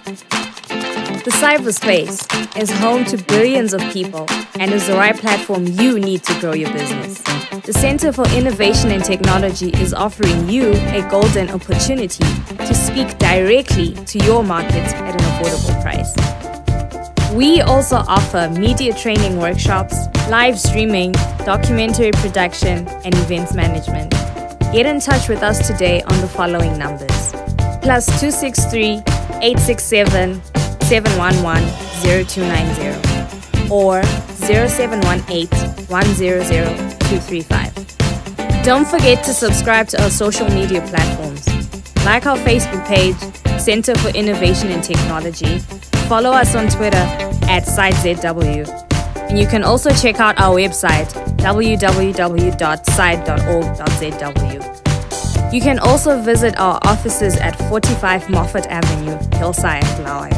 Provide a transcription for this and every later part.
The cyberspace is home to billions of people and is the right platform you need to grow your business. The Center for Innovation and Technology is offering you a golden opportunity to speak directly to your market at an affordable price. We also offer media training workshops, live streaming, documentary production, and events management. Get in touch with us today on the following numbers: +263 867 711 0290 or 0718 100 235. Don't forget to subscribe to our social media platforms. Like our Facebook page, Center for Innovation and Technology. Follow us on Twitter @SiteZW. And you can also check out our website, www.site.org.zw. You can also visit our offices at 45 Moffat Avenue, Hillside, Bulawayo.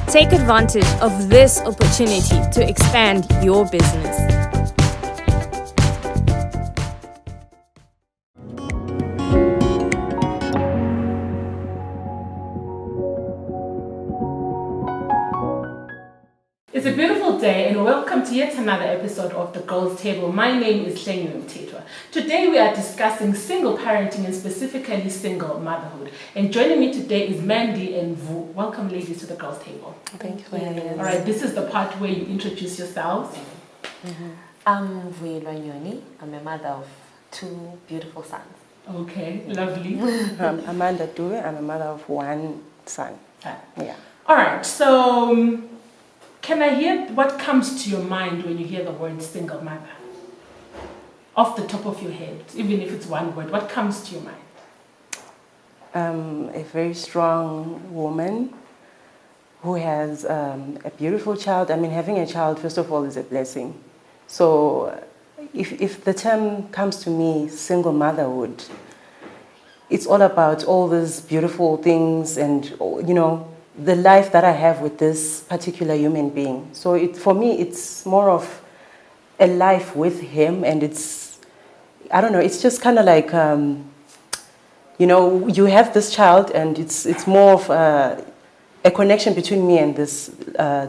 Take advantage of this opportunity to expand your business. It's a beautiful day and welcome to yet another episode of The Girls Table. My name is Hlengiwe Mthethwa. Today we are discussing single parenting and specifically single motherhood. And joining me today is Mandy and Vu. Welcome ladies to The Girls Table. Thank you for having us. Alright, this is the part where you introduce yourselves. I'm Vuyelwa Nyoni. I'm a mother of 2 beautiful sons. Okay, lovely. I'm Amanda Dube. I'm a mother of 1 son. Yeah. Alright, so can I hear what comes to your mind when you hear the word single mother? Off the top of your head, even if it's one word, what comes to your mind? A very strong woman who has a beautiful child. I mean, having a child, first of all, is a blessing. So if the term comes to me, single motherhood, it's all about all these beautiful things and, you know, the life that I have with this particular human being. So for me, it's more of a life with him, and it's, I don't know, it's just kind of like, you know, you have this child, and it's more of a connection between me and this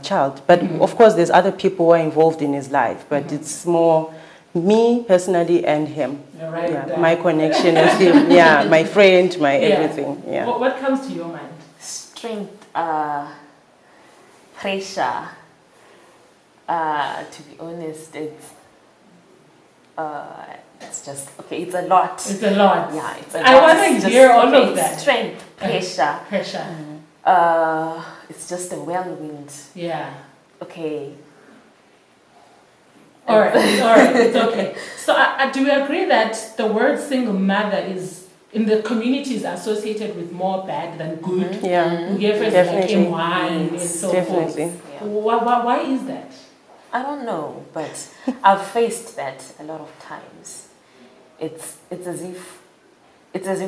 child. But of course, there's other people who are involved in his life, but it's more me personally and him. Right, yeah, my connection with him. Yeah, my friend, my everything. Yeah. What comes to your mind? Strength, pressure. To be honest, it's just, okay, it's a lot. It's a lot. Yeah, it's a lot. I want to hear all of that. Strength, pressure. Pressure. It's just a whirlwind. Yeah. Okay. All right, it's okay. So do we agree that the word single mother is, in the community, is associated with more bad than good? Yeah, we hear phrases like MY and so forth. Yeah. Why is that? I don't know, but I've faced that a lot of times. It's as if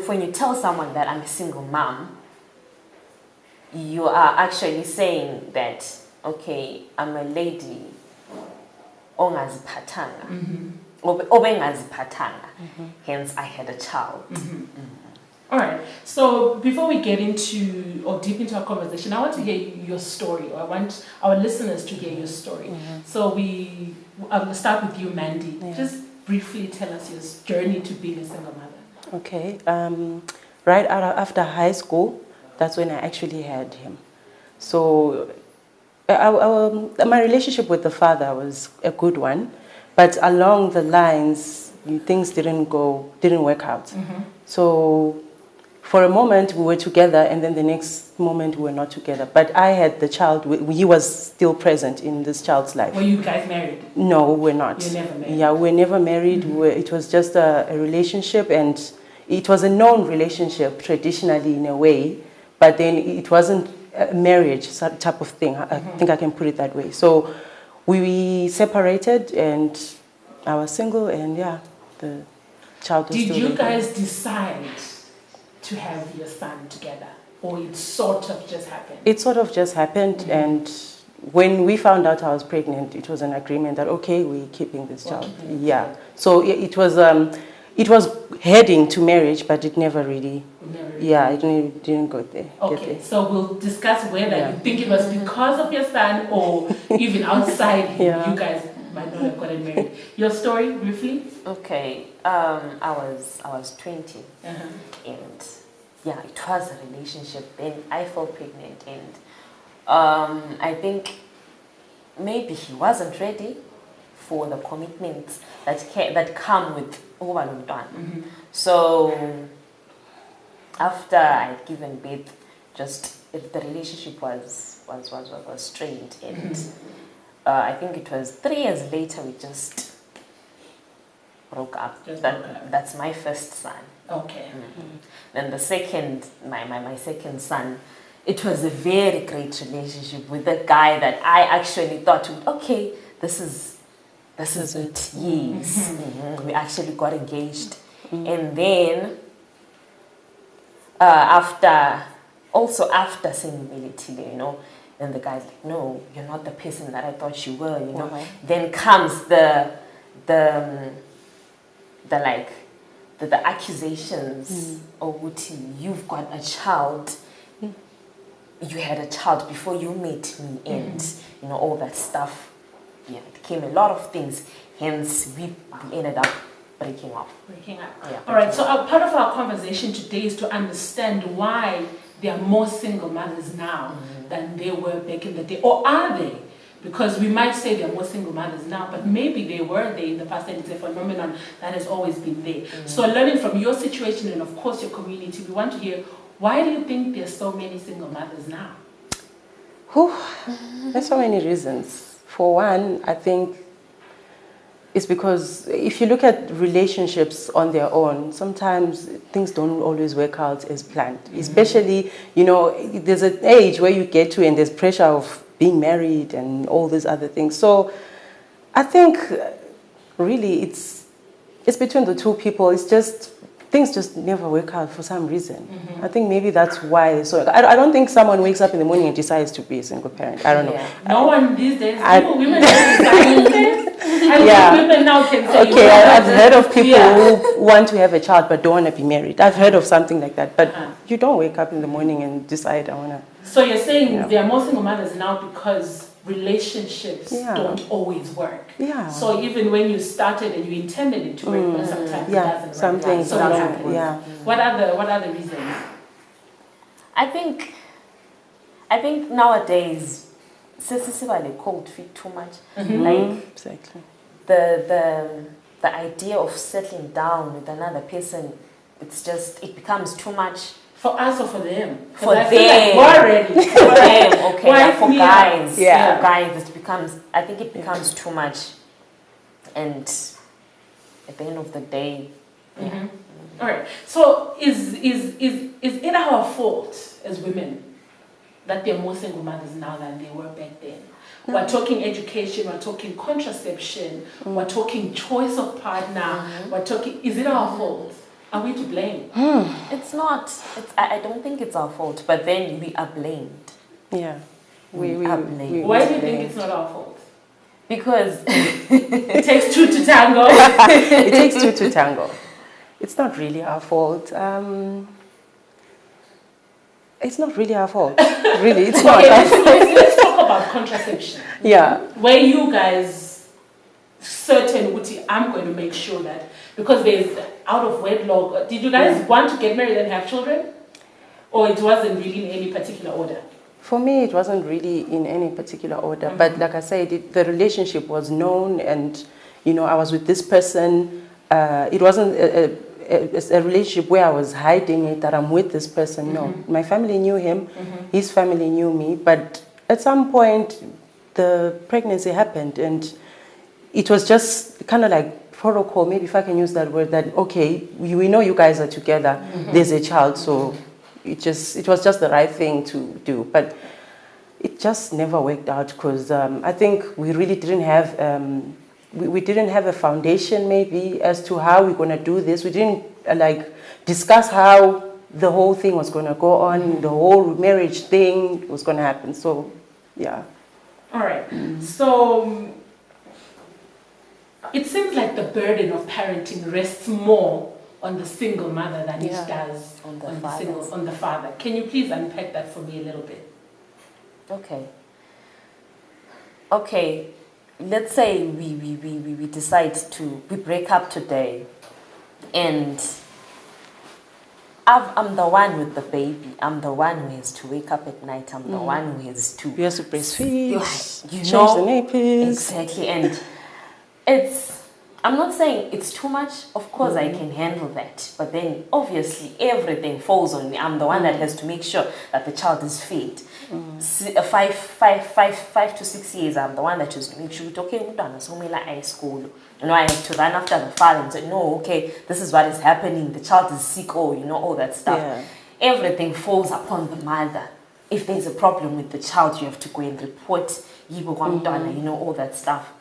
when you tell someone that I'm a single mom, you are actually saying that, okay, I'm a lady ongaziphathanga, obengaziphathanga, hence I had a child. All right, so before we get into or deep into our conversation, I want to hear your story, or I want our listeners to hear your story. So I will start with you, Mandy. Yeah. Just briefly tell us your journey to being a single mother. Okay. Right after high school, that's when I actually had him. So my relationship with the father was a good one, but along the lines, things didn't work out. So for a moment we were together, and then the next moment we were not together. But I had the child, he was still present in this child's life. Were you guys married? No, we're not. You were never married? Yeah, we were never married. It was just a relationship, and it was a known relationship traditionally in a way, but then it wasn't a marriage type of thing. I think I can put it that way. So we separated, and I was single, and yeah, the child was still Did you there. guys decide to have your son together, or it sort of just happened? It sort of just happened, and when we found out I was pregnant, it was an agreement that, okay, we're keeping this child. Yeah. So it was it was heading to marriage, but it never really. Never Yeah, it didn't go there. Get Okay, there. so we'll discuss whether Yeah. you think it was because of your son or even outside him, Yeah. you guys might not have gotten married. Your story, briefly? Okay, I was 20, Uh-huh. and yeah, it was a relationship. Then I fell pregnant, and I think maybe he wasn't ready for the commitments that come with overload. So after I'd given birth, the relationship was strained, and I think it was 3 years later we just broke up. Just broke up. That's my first son. Okay. Then the second, my second son, it was a very great relationship with a guy that I actually thought, okay, this is it. Yes. We actually got engaged. And then after saying military, and the guy's like, no, you're not the person that I thought you were, Wow. Then comes the accusations, oh, you've got a child. You had a child before you met me, and all that stuff. Yeah, it came a lot of things. Hence, we ended up breaking up. Breaking up. Yeah, All right, so part of our conversation today is to understand why there are more single mothers now than there were back in the day. Or are they? Because we might say there are more single mothers now, but maybe they were there in the past, and it's a phenomenon that has always been there. So learning from your situation and, of course, your community, we want to hear, why do you think there's so many single mothers now? There's so many reasons. For one, I think it's because if you look at relationships on their own, sometimes things don't always work out as planned. Especially, there's an age where you get to and there's pressure of being married and all these other things. So I think really it's between the two people. It's just things just never work out for some reason. I think maybe that's why. So I don't think someone wakes up in the morning and decides to be a single parent. I don't know. Yeah. No one these days, women don't decide this. I Yeah. think women now can say, Okay, I've heard of people who want to have a child but don't want to be married. I've heard of something like that. But you don't wake up in the morning and decide, I want to. So you're saying there are more single mothers now because relationships Yeah. don't always work. Yeah. So even when you started and you intended it to work, but sometimes it doesn't some work. things So that don't. happens. Yeah. What other reasons? I think nowadays, they cold feet too much. Like Exactly. the idea of settling down with another person, it becomes too much. For us or for them? 'Cause For I feel like them. we're ready. For them, okay. Wipe For me guys, out. Yeah. for guys, I think it becomes too much. And at the end of the day, All right. So is it our fault as women that there are more single mothers now than they were back then? We're talking education, we're talking contraception, we're talking choice of partner, is it our fault? Are we to blame? it's not. I don't think it's our fault, but then we are blamed. Yeah. We are blamed. Why do you think it's not our fault? Because It takes two to tango. It takes two to tango. It's not really our fault. It's not really our fault. Really, it's not. Okay, let's talk about contraception. Yeah. Where you guys certain, I'm going to make sure that, because there's out of wedlock, did you guys want to get married and have children? Or it wasn't really in any particular order? For me, it wasn't really in any particular order. But like I said, the relationship was known, and I was with this person. It wasn't a relationship where I was hiding it, that I'm with this person. No, my family knew him, his family knew me. But at some point, the pregnancy happened, and it was just kind of like protocol, maybe if I can use that word, that okay, we know you guys are together, there's a child, so it was just the right thing to do. But it just never worked out because I think we really didn't have we didn't have a foundation maybe as to how we're going to do this. We didn't discuss how the whole thing was going to go on, the whole marriage thing was going to happen. So yeah. All right. So it seems like the burden of parenting rests more on the single mother than it does on the father. Can you please unpack that for me a little bit? Okay, let's say we decide we break up today, and I'm the one with the baby. I'm the one who has to wake up at night. I'm the one who has to... You have to breastfeed, change the nappies. Exactly, and I'm not saying it's too much. Of course, I can handle that. But then, obviously, everything falls on me. I'm the one that has to make sure that the child is fed. 5 to 6 years, I'm the one that has to make sure, okay, I school. I have to run after the father and say, no, okay, this is what is happening. The child is sick, all that stuff. Yeah. Everything falls upon the mother. If there's a problem with the child, you have to go and report, all that stuff.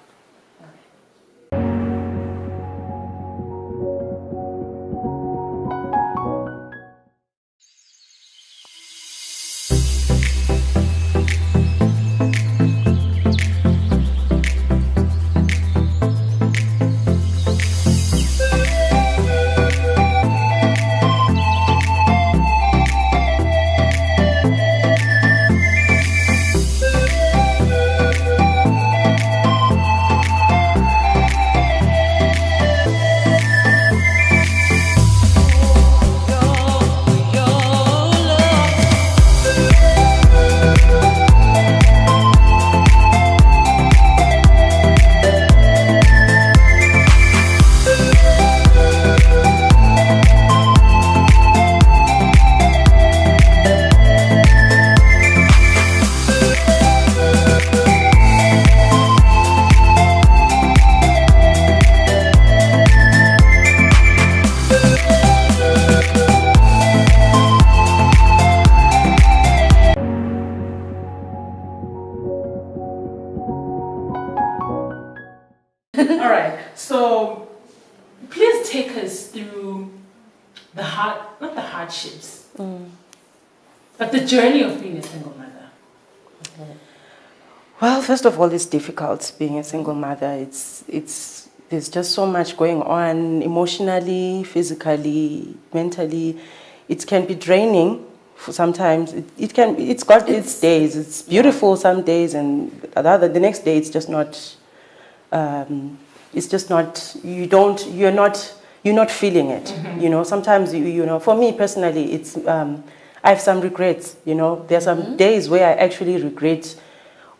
All right, so please take us through not the hardships, but the journey of being a single mother. Well, first of all, it's difficult being a single mother. There's just so much going on emotionally, physically, mentally. It can be draining. Sometimes it's got its days. It's beautiful some days, and the next day it's just not. It's just not. You're not feeling it. Sometimes for me personally, it's. I have some regrets. There are some days where I actually regret.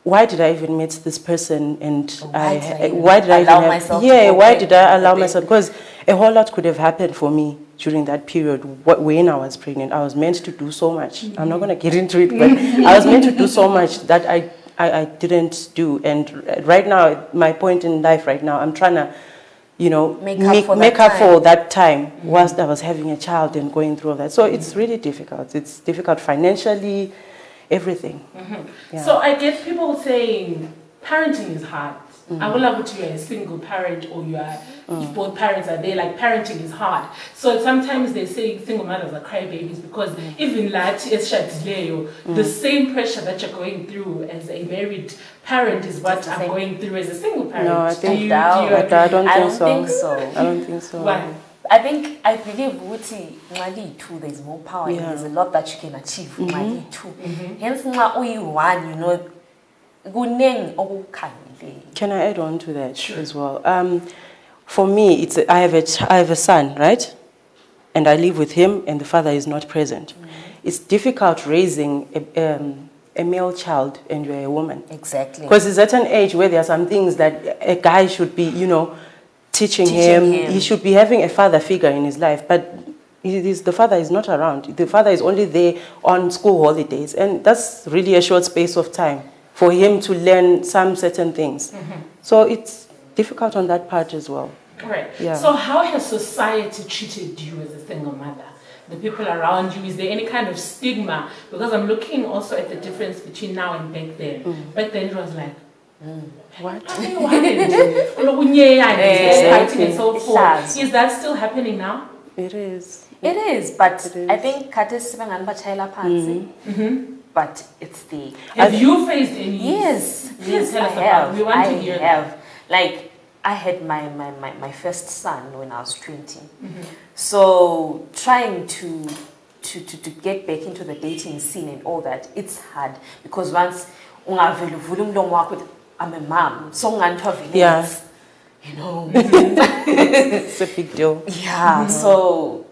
Why did I even meet this person? And why did I allow myself? Yeah, why did I allow myself? Because a whole lot could have happened for me during that period when I was pregnant. I was meant to do so much. I'm not going to get into it, but I was meant to do so much that I didn't do. And right now, my point in life right now, I'm trying to, make up for that time whilst I was having a child and going through all that. So it's really difficult. It's difficult financially. Everything. Yeah. So I get people saying parenting is hard. I will love it you're a single parent or if both parents are there, like parenting is hard. So sometimes they say single mothers are crybabies because even the same pressure that you're going through as a married parent is what I'm going through as a single parent. No, I don't think so. I don't think so. Why? I believe Mali too, there's more power and there's a lot that you can achieve. Mali too. Hence, can I add on to that as well? For me, I have a son, right? And I live with him, and the father is not present. It's difficult raising a male child and you're a woman. Exactly. Because there's at an age where there are some things that a guy should be, teaching him. He should be having a father figure in his life, but the father is not around. The father is only there on school holidays, and that's really a short space of time for him to learn some certain things. So it's difficult on that part as well. Right. Yeah. So how has society treated you as a single mother? The people around you, is there any kind of stigma? Because I'm looking also at the difference between now and back then. Back then it was like, what? Exactly. And so forth. Is that still happening now? It is. It is, but I think but it's the... Have you faced any? Yes. Please tell us about it. We want to hear that. Like, I had my first son when I was 20. So trying to get back into the dating scene and all that, it's hard because once I'm a mom, so Yeah. you know. It's a big deal. Yeah, so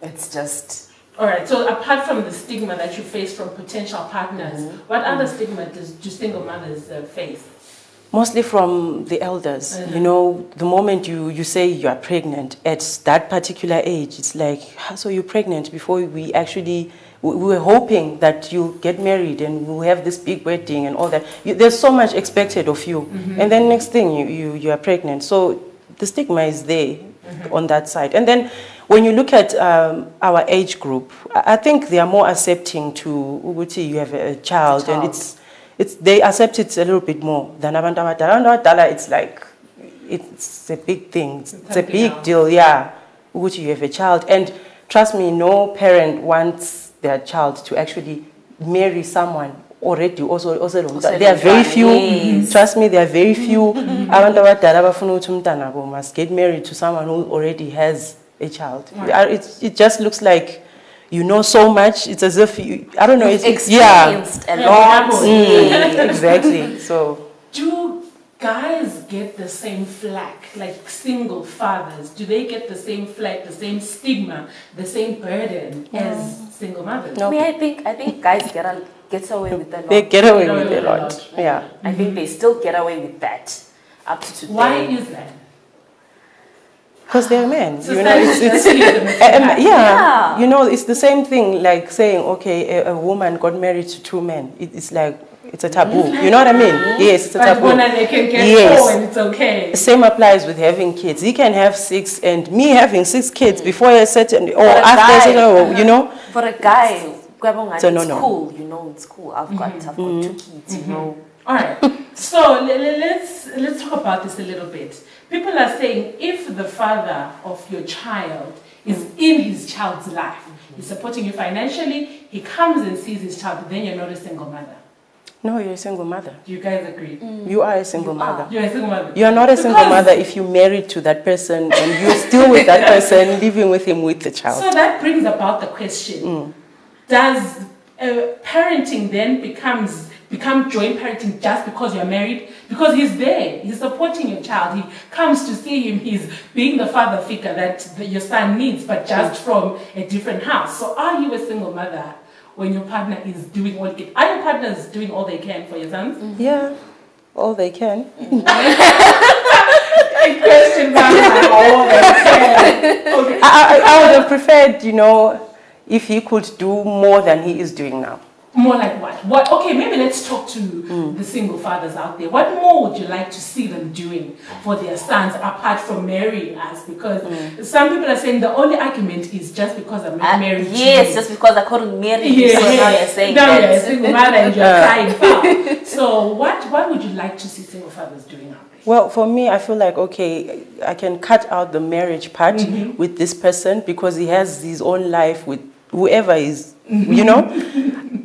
it's just. All right. So apart from the stigma that you face from potential partners, what other stigma do single mothers face? Mostly from the elders. You know, the moment you say you are pregnant at that particular age, it's like, so you're pregnant before we were hoping that you get married and we'll have this big wedding and all that. There's so much expected of you. And then next thing, you are pregnant. So the stigma is there on that side. And then when you look at our age group, I think they are more accepting to, Uguti, you have a child. And they accept it a little bit more than abantu abadala. It's like, it's a big thing. It's a big deal, yeah. Which you have a child. And trust me, no parent wants their child to actually marry someone already. Also there are very few, trust me, there are very few abantu abadala abafuna ukuthi umntana wabo must get married to someone who already has a child. It just looks like you know so much. It's as if I don't know. It's experienced a lot. Exactly. So do guys get the same flack, like single fathers? Do they get the same flack, the same stigma, the same burden as single mothers? No. I think guys get away with a lot. They get away with a lot. Yeah. I think they still get away with that up to today. Why is that? Because they're men. So You know, you know, it's the same thing like saying, okay, a woman got married to two men. It's like, it's a taboo. You know what I mean? Yes, it's a taboo. But they can get four and it's okay. Same applies with having kids. He can have 6, and me having 6 kids before a certain, or after a certain, you know? For a guy, So it's cool, you know, it's cool. I've got 2 kids, you know. All right. So let's talk about this a little bit. People are saying if the father of your child is in his child's life, he's supporting you financially, he comes and sees his child, then you're not a single mother. No, you're a single mother. Do you guys agree? You are a single mother. You're a single mother. You are not a single mother if you're married to that person and you're still with that person, living with him with the child. So that brings about the question, does parenting then become joint parenting just because you're married? Because he's there, he's supporting your child, he comes to see him, he's being the father figure that your son needs, but just from a different house. So are you a single mother when your partner is doing all they can? Are your partners doing all they can for your sons? Yeah, all they can. Question back, all they can. Okay. I would have preferred, you know, if he could do more than he is doing now. More like what? Okay, maybe let's talk to the single fathers out there. What more would you like to see them doing for their sons apart from marrying us? Because some people are saying the only argument is just because I'm not married. Yes, just because I couldn't marry you. Yeah, So now you're saying now that. you're a single mother and you're crying foul. So what would you like to see single fathers doing out there? Well, for me, I feel like, okay, I can cut out the marriage part with this person because he has his own life with whoever is, you know.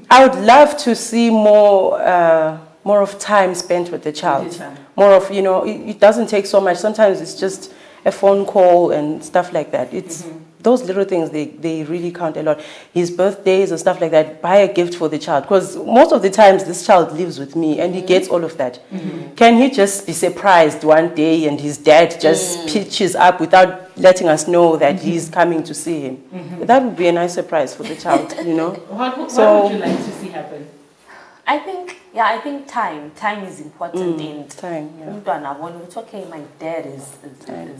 I would love to see more of time spent with the child. More of, you know, it doesn't take so much. Sometimes it's just a phone call and stuff like that. It's those little things, they really count a lot. His birthdays and stuff like that, buy a gift for the child. Because most of the times this child lives with me and he gets all of that. Can he just be surprised one day and his dad just pitches up without letting us know that he's coming to see him? That would be a nice surprise for the child, you know. What would you like to see happen? I think time is important. And Time, yeah. it's okay, my dad is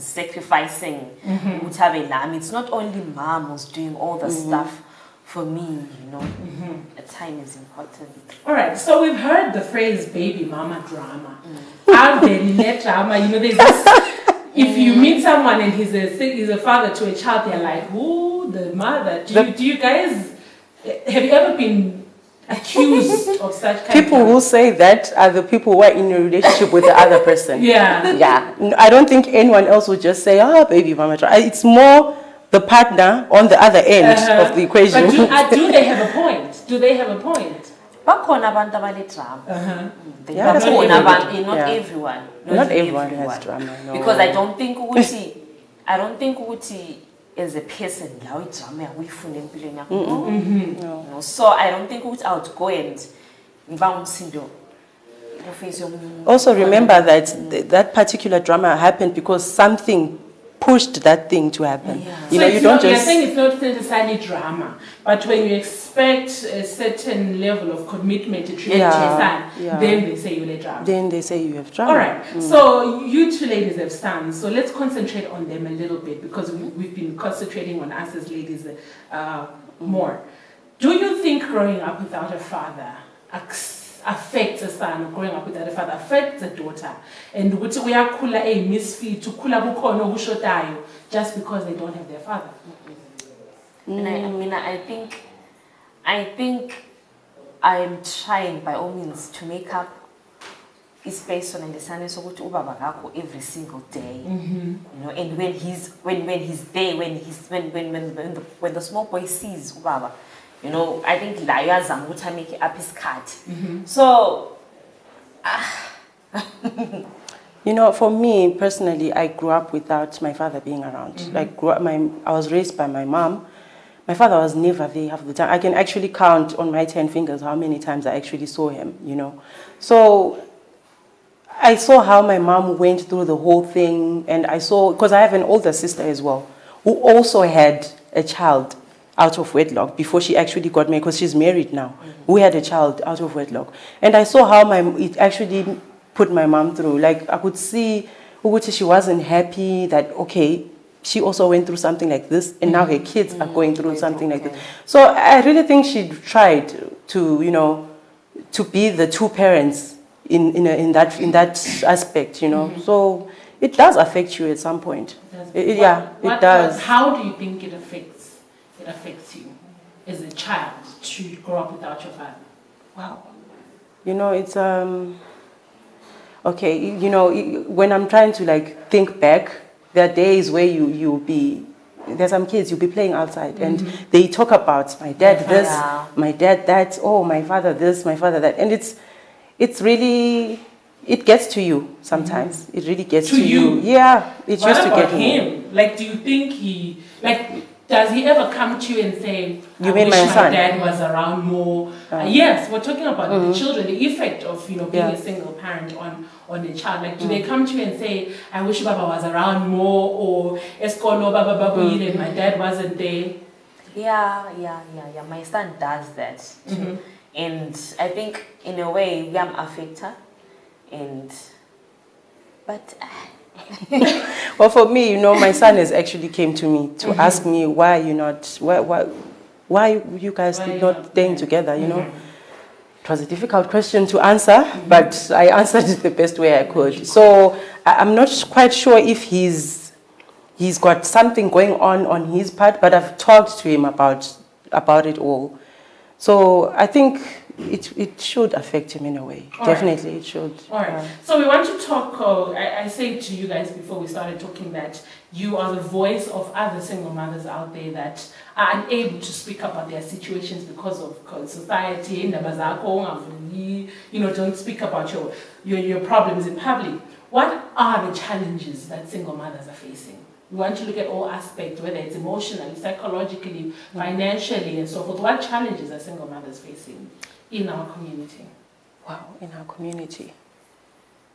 sacrificing. It's not only mom who's doing all the stuff for me, you know. Time is important. All right, so we've heard the phrase baby mama drama. Out there, let drama, you know, there's this, if you meet someone and he's a father to a child, they're like, ooh, the mother. Do you guys, have you ever been accused of such kind People of who say that are the people who are in a relationship with the other person. Yeah. Yeah. I don't think anyone else would just say, oh, baby mama. It's more the partner on the other end of the equation. But do they have a point? Do they have a point? bakhona abantu abale-drama. Yeah, that's Bakhona what abantu, not yeah. everyone. Not everyone has drama, no. Because I don't think ukuthi as a person, lawo i-drama yakuyifuna empilweni yakho. No. So I don't think ukuthi I would go and ngiba umsindo face yomunye umuntu. Also remember that that particular drama happened because something pushed that thing to happen. Yeah. You So know, you don't you're just... saying it's not necessarily drama, but when you expect a certain level of commitment to treat your son, then they say you're a drama. Then they say you have drama. All right. So you two ladies have sons, so let's concentrate on them a little bit because we've been concentrating on us as ladies more. Do you think growing up without a father affects a son, or growing up without a father affects a daughter? And ukuthi uyakhula misfit, ukhula kukhona okushotayo just because they don't have their father? And I think I'm trying by all means to make up space on understanding sokuthi ubaba akakho every single day. You know, and when he's there, when the small boy sees ubaba, you know, I think la uyazama ukuthi make up isikhathi. So You know, for me personally, I grew up without my father being around. I was raised by my mom. My father was never there half the time. I can actually count on my 10 fingers how many times I actually saw him, you know. So I saw how my mom went through the whole thing, and I saw, because I have an older sister as well, who also had a child out of wedlock before she actually got married, because she's married now. We had a child out of wedlock. And I saw how it actually put my mom through. Like, I could see she wasn't happy that, okay, she also went through something like this, and now her kids are going through something like this. So I really think she tried to, you know, to be the two parents in that aspect, you know. So it does affect you at some point. It does. How do you think it affects you as a child to grow up without your father? Wow. You know, it's okay, you know, when I'm trying to like think back, there are days where you'll be, there's some kids, you'll be playing outside and they talk about my dad this, my dad that, oh, my father this, my father that. And it's really, it gets to you sometimes. It really gets to you. Yeah, it used to get him. Like, do you think does he ever come to you and say, "You mean my son? Dad was around more"? Yes, we're talking about the children, the effect of, you know, being a single parent on a child. Like, do they come to you and say, "I wish Baba was around more," or "Eskolo Baba Babu my dad wasn't there"? Yeah. My son does that too. And I think in a way I'm affected. But well, for me, you know, my son has actually came to me to ask me why you guys not staying together, you know. It was a difficult question to answer, but I answered it the best way I could. So I'm not quite sure if he's got something going on his part, but I've talked to him about it all. So I think it should affect him in a way. Definitely, it should. All right. So we want to talk, I said to you guys before we started talking that you are the voice of other single mothers out there that are unable to speak about their situations because of society, you know, don't speak about your problems in public. What are the challenges that single mothers are facing? We want to look at all aspects, whether it's emotionally, psychologically, financially, and so forth. What challenges are single mothers facing in our community? Wow, in our community.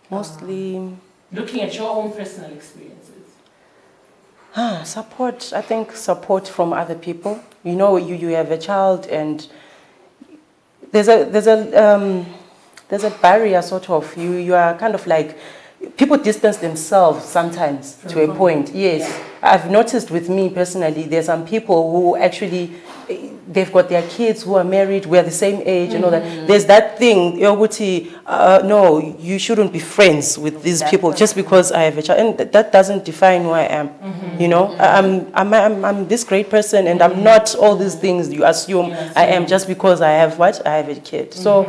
Mostly... looking at your own personal experiences. Support, I think support from other people. You know, you have a child and there's a barrier sort of, you are kind of like, people distance themselves sometimes to a point. Yes, yeah. I've noticed with me personally, there's some people who actually, they've got their kids who are married, we're the same age and all that. There's that thing, no, you shouldn't be friends with these people just because I have a child. And that doesn't define who I am. You know, I'm this great person and I'm not all these things you assume I am just because I have what? I have a kid. So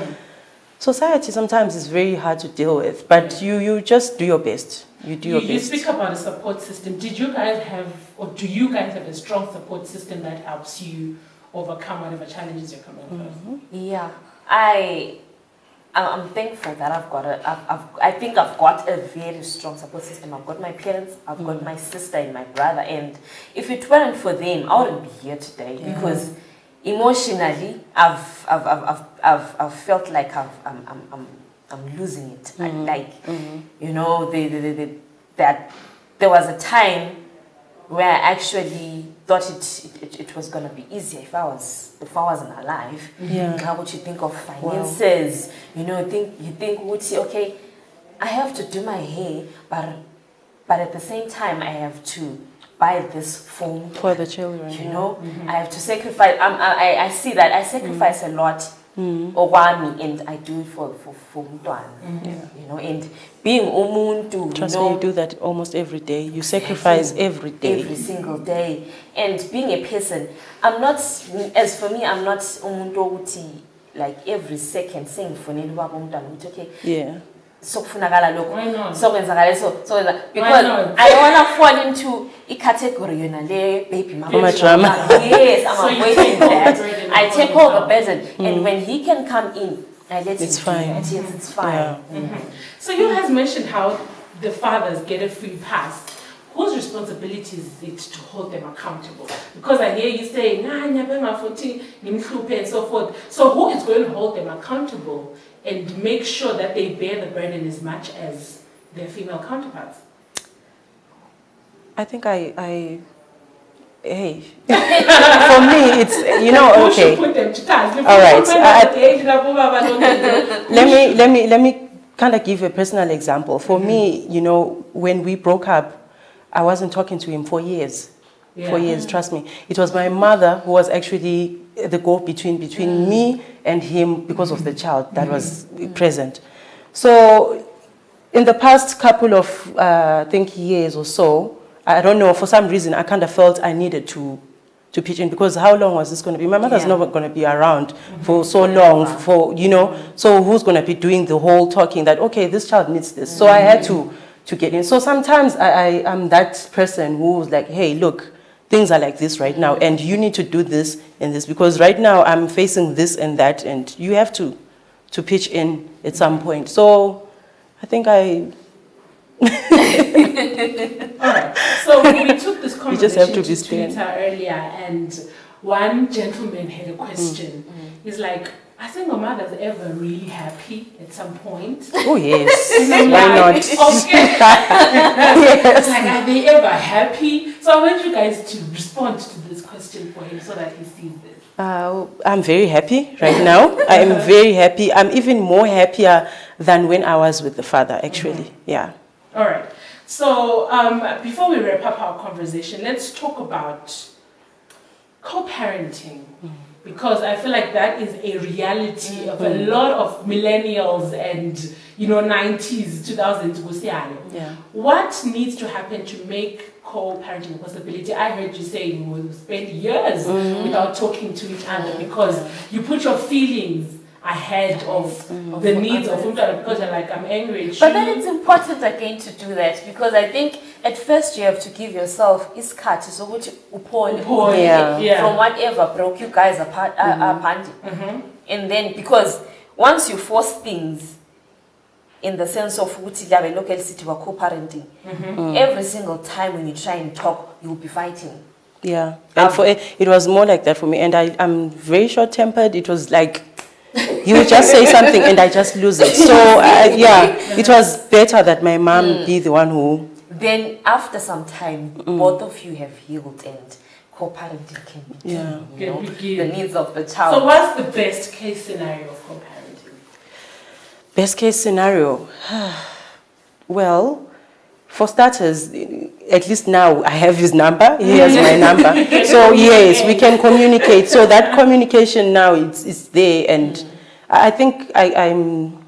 society sometimes is very hard to deal with, but you just do your best. You do your best. You speak about a support system. Did you guys have, or do you guys have a strong support system that helps you overcome whatever challenges you're coming across? Yeah, I'm thankful that I think I've got a very strong support system. I've got my parents, I've got my sister and my brother, and if it weren't for them, I wouldn't be here today because emotionally, I've felt like I'm losing it. You know, that there was a time where I actually thought it was gonna be easier if I wasn't alive. Yeah. How would you think of finances? Wow. You know, you think would say, okay, I have to do my hair, but at the same time I have to buy this phone for the children. You know, I have to sacrifice. I see that I sacrifice a lot. And I do it for Mutwana. You know, and being umuntu, trust me, you do that almost every day. You sacrifice every day, every single day. And being a person, I'm not, as for me, I'm not umuntu uti like every second saying for okay. Yeah. Because I don't want to fall into a category, you know, baby mama drama. Yes, I'm avoiding that. I take all the burden, and when he can come in, I let him fine. Yes, it's fine. Yeah. So you guys mentioned how the fathers get a free pass. Whose responsibility is it to hold them accountable? Because I hear you saying, and so forth. So who is going to hold them accountable and make sure that they bear the burden as much as their female counterparts? I think hey, for me, it's, you know, okay. Put them to task. All right. Let me kind of give a personal example. For me, you know, when we broke up, I wasn't talking to him for years. Yeah. 4 years, trust me. It was my mother who was actually the go-between between me and him because of the child that was present. So in the past couple of, I think, years or so, I don't know, for some reason, I kind of felt I needed to pitch in, because how long was this going to be? My mother's not going to be around for so long, you know, so who's going to be doing the whole talking that, okay, this child needs this. So I had to get in. So sometimes I am that person who's like, hey, look, things are like this right now, and you need to do this and this, because right now I'm facing this and that, and you have to pitch in at some point. So I think all right. So we took this conversation to Twitter earlier, and one gentleman had a question. He's like, are single mothers ever really happy at some point? Oh yes. Why not? Okay. Yes. Like, are they ever happy? So I want you guys to respond to this question for him so that he sees this. I'm very happy right now. I am very happy. I'm even more happier than when I was with the father, actually. Yeah. All right. So before we wrap up our conversation, let's talk about co-parenting. Because I feel like that is a reality of a lot of millennials and, you know, 90s, 2000s. Yeah. What needs to happen to make co-parenting a possibility? I heard you say you will spend years without talking to each other because you put your feelings ahead of the needs of Umtwana, because you're like, I'm angry at you. But then it's important again to do that, because I think at first you have to give yourself iskhathi so which from whatever broke you guys apart, and then, because once you force things in the sense of local city were co-parenting, every single time when you try and talk, you'll be fighting. Yeah, and for it was more like that for me, and I'm very short-tempered. It was like, you would just say something and I just lose it. So it was better that my mom be the one who. Then after some time, both of you have healed and co-parenting can begin. You know, the needs of the child. So what's the best case scenario of co-parenting? Best case scenario? Well, for starters, at least now I have his number. He has my number. So yes, we can communicate. So that communication now it's there, and I think I'm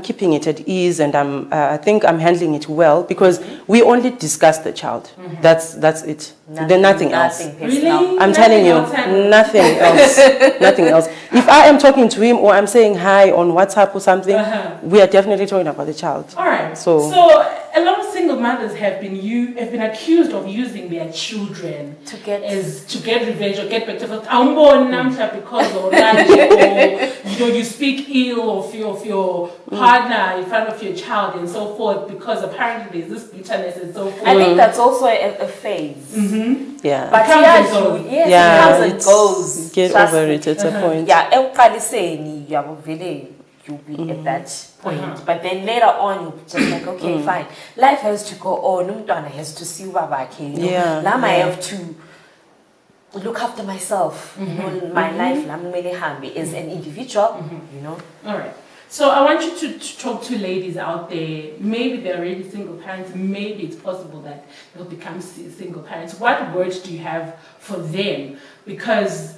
keeping it at ease, and I think I'm handling it well, because we only discuss the child. That's it. Nothing else. Really? I'm telling you, nothing else. Nothing else. If I am talking to him or I'm saying hi on WhatsApp or something, we are definitely talking about the child. All right. So a lot of single mothers have been accused of using their children To get revenge or get back to because or you speak ill of your partner in front of your child and so forth, because apparently there's this bitterness and so forth. I think that's also a phase. Mm-hmm. Yeah. But Comes and goes. yes, Yeah, it comes and it's- goes. Get Trust over me. it. It's a point. Yeah, ekuqaliseni uyabuvele you'll be at that point. But then later on you'll be just like, okay, fine. Life has to go on. Umntwana has to see ubabakhe. Yeah, Now I yeah. have to look after myself. You know, my life as an individual. You know. All right. So I want you to talk to ladies out there. Maybe they're already single parents. Maybe it's possible that they'll become single parents. What words do you have for them? Because,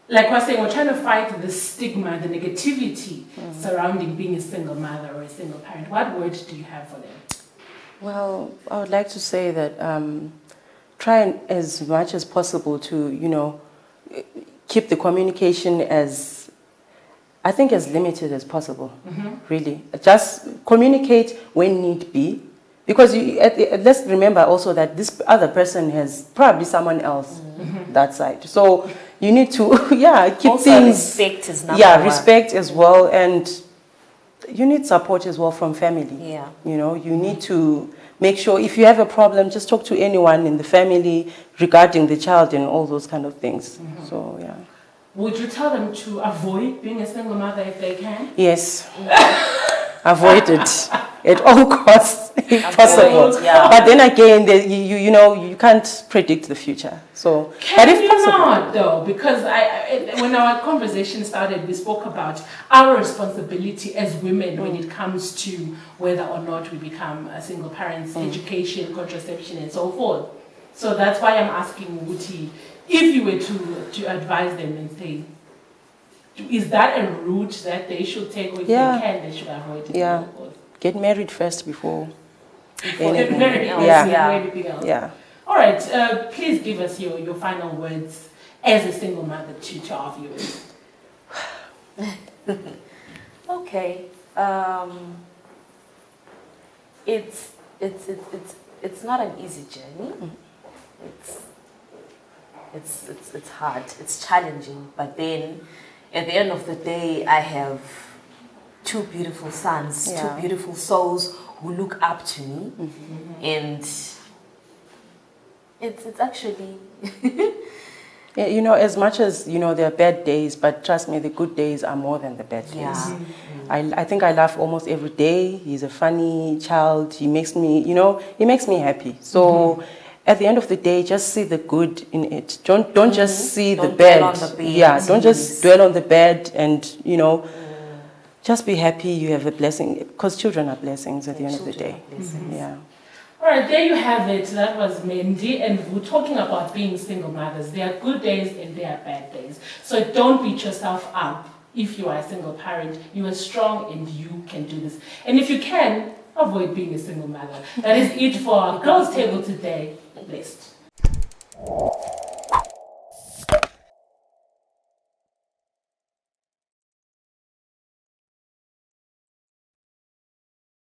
like we're saying, we're trying to fight the stigma, the negativity surrounding being a single mother or a single parent. What words do you have for them? Well, I would like to say that try and, as much as possible to, keep the communication as limited as possible, really. Just communicate when need be. Because let's remember also that this other person has probably someone else that side. So you need to, keep Also things... respect is number one. respect as well. And you need support as well from family. Yeah. You need to make sure if you have a problem, just talk to anyone in the family regarding the child and all those kind of things. So, yeah. Would you tell them to avoid being a single mother if they can? Yes. Avoid it at all costs, if possible. Yeah. But then again, you can't predict the future. So, but Can if you possible, not, though? Because when our conversation started, we spoke about our responsibility as women when it comes to whether or not we become single parents, education, contraception, and so forth. So that's why I'm asking Wuti, if you were to advise them and say, is that a route that they should take, or if they can, they should avoid it? Yeah. Get married first before Get anything. married else. before Yeah. anything else. Yeah. All right, please give us your final words as a single mother to our viewers. Okay. It's not an easy journey. It's hard. It's challenging. But then, at the end of the day, I have two beautiful sons, two beautiful souls who look up to me, and it's actually. Yeah, as much as, there are bad days, but trust me, the good days are more than the bad days. Yeah. I think I laugh almost every day. He's a funny child. He makes me, he makes me happy. So at the end of the day, just see the good in it. Don't just see the Don't bad. dwell on the bad. Yeah, don't just dwell on the bad and, just be happy you have a blessing. Because children are blessings at the end of the day. Yeah. All right, there you have it. That was Mandy, and we're talking about being single mothers. There are good days and there are bad days. So don't beat yourself up if you are a single parent. You are strong and you can do this. And if you can, avoid being a single mother. That is it for our Girls Table today. Blessed.